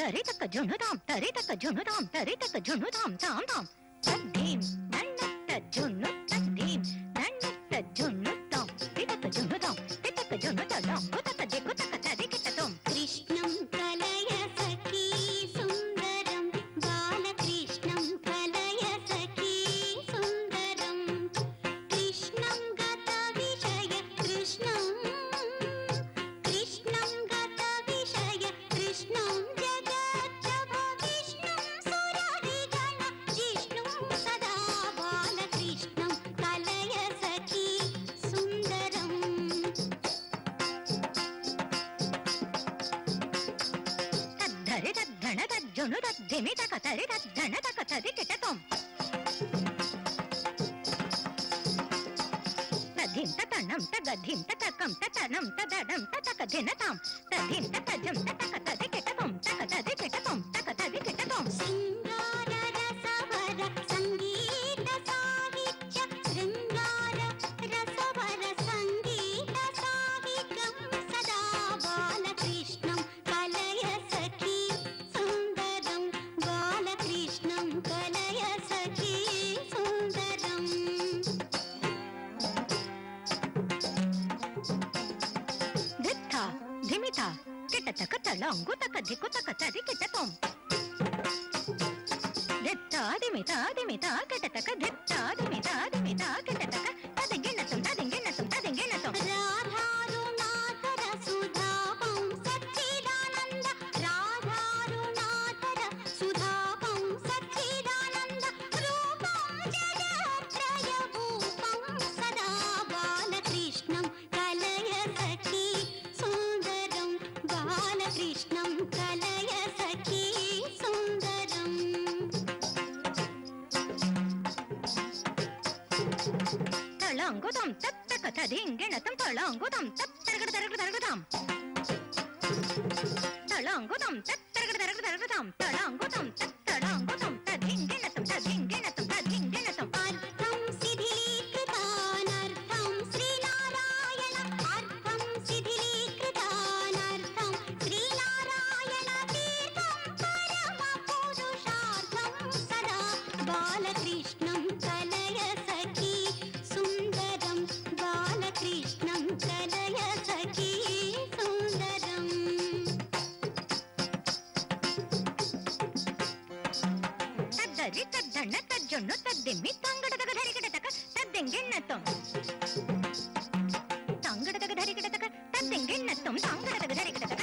तरी तक झुनुधाम तरी तक झुनुधाम तरी तक झुनुधाम धाम धाम तद्धीम नन्नत झुनु तद्धीम नन्नत झुनुधाम तितक झुनुधाम तितक झुनुधाम कुतक दिकुतक तदिकिततुम कृष्णं कलय सखी सुंदरं बालकृष्णं कलय सखी सुंदरं कृष्णं गत विषय कृष्णं गत विषय कृष्णं जगत्प्रभ विष्णुं सुररिगण जिष्णुं सदा बालकृष्णं कलय सखी सुंदरं तद्धरि तद्धण तज्जुनु तद्धिमि तकतरि तद्धण तकतदिकिटतुं तद्धिं ततनं तगद्धिं ततकं ततनं तदडं ततकधिनतां तद्धिं ततजं ततकतदिकिटतुं तकतदिकिटतुं तकतदिकिटतुं शृङ्गाररसवर सङ्गीत साहित्य शृङ्गार रसवर सङ्गीत साहित्यं सदा बालकृष्णं कलय सखी सुन्दरं बालकृष्णं कलय सखी सुन्दरम् धित्था धिमिता किटतक तलाङ्गुतक धिकुतक तदिकिटतुं धित्था धिमिता धिमिता किटतक धित्था धिमिता धिमिता किटतक तदिगिणतुं तदिगिणतुं तदिगिणतुं राधारुणाधर सुधापं सच्चिदानन्द राधारुणाधर सुधापं सच्चिदानन्द रूपं जगत्त्रयभूपं सदा बालकृष्णं कलय सखी सुन्दरं बालकृष्णं कलय सखी सुन्दरम् तळाङ्गुतं तत्तक तदिङ्गिणतं तळाङ्गुतं तत्तरगडतरगडतरगडां तळाङ्गुतं तत्तरगडतरगडतरगडां तळाङ्गुतं तत्तळाङ्गुतं तदिङ्गिणतं तदिङ्गिणतं तदिङ्गिणतं अर्थं शिथिलीकृतानर्थं श्रीनारायण अर्थं शिथिलीकृतानर्थं श्रीनारायण तीर्थं परमपुरुषार्थं सदा बालकृष्णं कलय सखी सुन्दरं बालकृष्णं कलय सखी सुन्दरम् तद्धरि तद्धण्ण तज्जुन्नु तद्दिम्मि तङ्गडदगधरिकिटतक तद्दिङ्गिण्णतुं तङ्गडदगधरिकिटतक तद्दिङ्गिण्णतुं तङ्गडदगधरिकिटतक